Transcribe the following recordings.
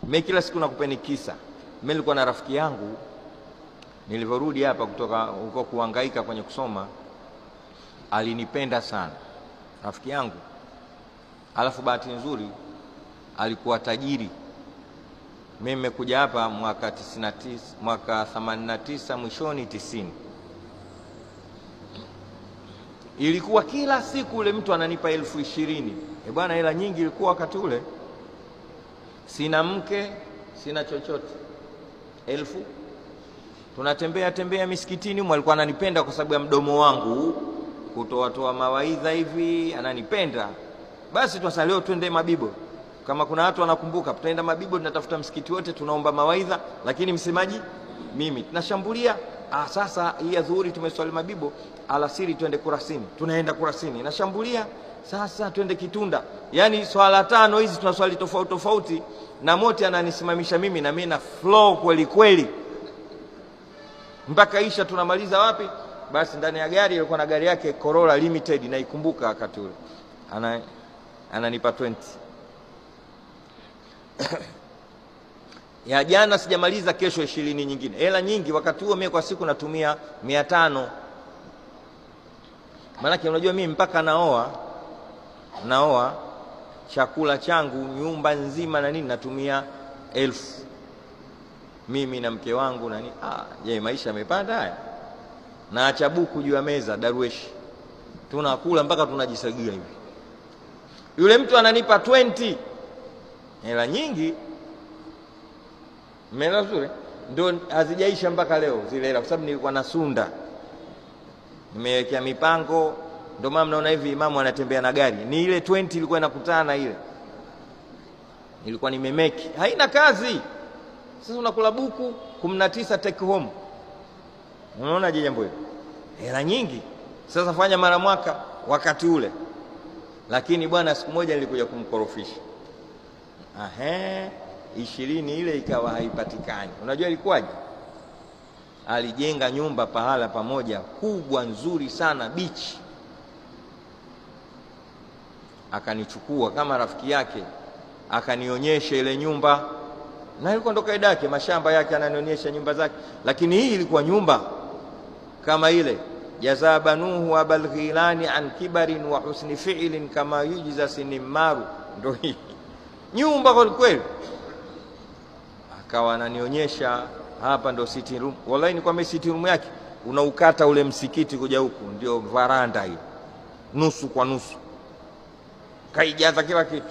Mimi kila siku nakupeni kisa. Mimi nilikuwa na rafiki yangu, nilivyorudi hapa kutoka huko kuhangaika kwenye kusoma, alinipenda sana rafiki yangu. Alafu bahati nzuri alikuwa tajiri. Mimi nimekuja hapa mwaka 89 mwishoni 90. Ilikuwa kila siku ule mtu ananipa 20,000. Bwana, hela nyingi ilikuwa wakati ule. Sina mke, sina chochote. 1000. Tunatembea misikitini, alikuwa ananipenda kwa sababu ya mdomo wangu, kutoa mawaidha hivi, ananipenda. Basi twasa leo twende Mabibo. Kama kuna watu wanakumbuka, tutaenda Mabibo, tunatafuta msikiti wote, tunaomba mawaidha, lakini msemaji mimi. Tunashambulia, sasa hii ya dhuhuri tumeswali Mabibo, alasiri twende Kurasini. Tunaenda Kurasini. Nashambulia, sasa twende Kitunda. Yaani swala 5 hizi tunaswali tofauti, na mote ananisimamisha mimi, na mimi na flow kweli kweli. Mpaka isha tunamaliza wapi? Basi ndani ya gari, ilikuwa na gari yake Corolla Limited, naikumbuka wakati ule. Ananipa 20. Ya jana sijamaliza, kesho 20 nyingine. Hela nyingi wakati huo. Mimi kwa siku natumia 500. Maana unajua mimi mpaka naoa chakula changu, nyumba nzima na nini, natumia 1000. Mimi na mke wangu na nini. Je, maisha yamepanda haya? Na acha buku juu ya meza Darweshi. Tunakula mpaka tunajisagia hivi. Yule mtu ananipa 20. Hela nyingi. Mela nzuri. Ndio hazijaisha mpaka leo zile hela, kwa sababu nilikuwa nasunda. Nimewekea mipango, ndio maana mnaona hivi imamu anatembea na gari. Ni ile 20 ilikuwa inakutana na ile. Nilikuwa nimemeki. Haina kazi. Sasa unakula buku 19 take home. Unaona je jambo hilo? Hela nyingi. Sasa fanya mara mwaka wakati ule. Lakini bwana, siku moja nilikuja kumkorofisha. 20 ile ikawa haipatikani. Unajua ilikuwaje? Alijenga nyumba pahala pamoja kubwa nzuri sana beach. Akanichukua kama rafiki yake, akanionyesha ile nyumba. Na ilikuwa ndo kaida yake, mashamba yake ananionyesha nyumba zake. Lakini hii ilikuwa nyumba kama ile, jazabanuhu wa balghilani an kibarin wa husni fi'lin kama yujza sinimmaru. Ndio hii nyumba kwa kweli. Akawa ananionyesha, hapa ndo sitting room. Wallahi ni kwamba sitting room yake unaukata ule msikiti kuja huku, ndio varanda hii, nusu kwa nusu, kaijaza kila kitu.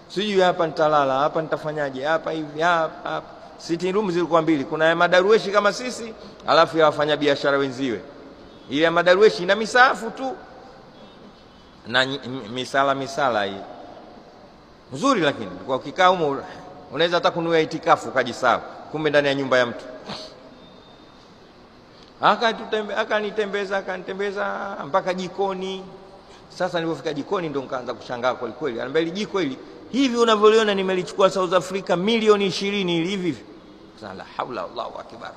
Sijui hapa nitalala, hapa nitafanyaje, hapa hivi, hapa. Sitting room zilikuwa 2. Kuna ya madarueshi kama sisi, alafu ya wafanya biashara wenziwe. Ile ya madarueshi ina misafu tu na misala hii nzuri, lakini kwa ukikaa humo unaweza hata kununua itikafu kajisahau, kumbe ndani ya nyumba ya mtu. Akanitembeza mpaka jikoni. Sasa nilipofika jikoni ndo nikaanza kushangaa kweli kweli. Anambia ile jiko hili hivi unavyoliona nimelichukua South Africa milioni 20 hivi. Sasa la haula wallahu akbar.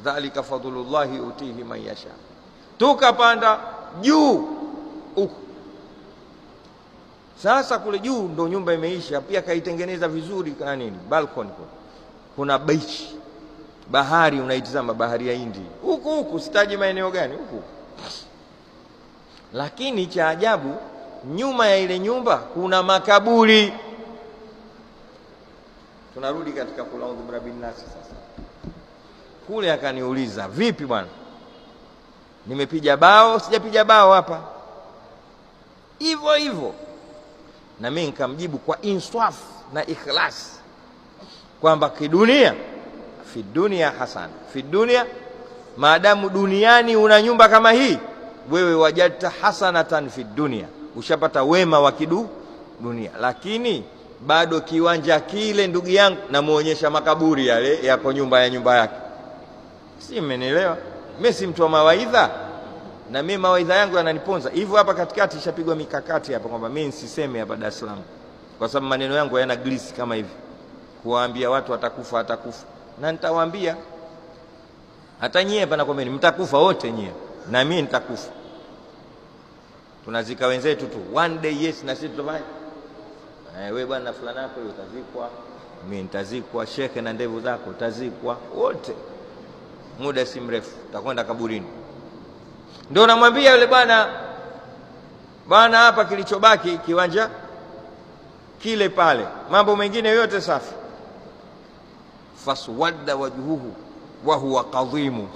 Dhalika fadlullahi utihi man yasha. Tukapanda juu huko. Sasa kule juu ndo nyumba imeisha, pia kaitengeneza vizuri kana nini, balcony kuna beach, bahari, unaitazama bahari ya Hindi huku, sitaji maeneo gani huku. Lakini cha ajabu, nyuma ya ile nyumba kuna makaburi. Tunarudi katika kulaudhu birabin nasi sasa. Kule akaniuliza, vipi bwana, nimepiga bao sijapiga bao hapa? Hivyo. Na mimi nikamjibu kwa insaf na ikhlas kwamba kidunia, fi dunia hasan, fi dunia, maadamu duniani una nyumba kama hii, wewe wajadta hasanatan fi dunia, ushapata wema wa dunia. Lakini bado kiwanja kile, ndugu yangu, namuonyesha makaburi yale yako nyumba yake. Si mmenielewa? Mimi si mtu wa mawaidha, na mimi mawaidha yangu yananiponza. Hivyo hapa katikati ishapigwa mikakati hapa kwamba mimi nisiseme hapa Dar es Salaam, kwa sababu maneno yangu hayana glisi kama hivi, kuwaambia watu atakufa. Na nitawaambia hata nyie hapa nakwambia mtakufa wote nyie, na mimi nitakufa. tunazika wenzetu tu, one day yes, na sisi tutafanya wewe bwana fulani hapo utazikwa, mimi nitazikwa, shekhe na ndevu zako utazikwa, wote muda si mrefu utakwenda kaburini. Ndio namwambia yule bwana hapa kilichobaki kiwanja kile pale, mambo mengine yote safi. Faswadda wajhuhu wa huwa kadhimu,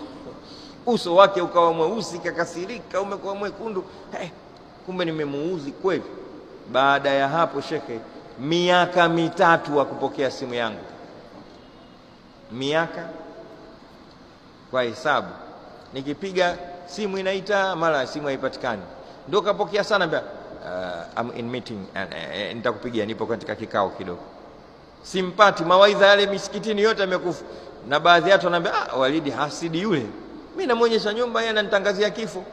uso wake ukawa mweusi, kakasirika, umekuwa mwekundu. Kumbe nimemuuzi kweli. Baada ya hapo shekhe, miaka 3 wa kupokea simu yangu, miaka kwa hesabu, nikipiga simu inaita, mara simu haipatikani, ndio kapokea sana, I'm in meeting, nitakupigia, nipo katika kikao kidogo. Simpati mawaidha yale misikitini yote yamekufa, na baadhi ya watu wanaambia Walidi hasidi yule, mimi namuonyesha nyumba, yeye ananitangazia kifo.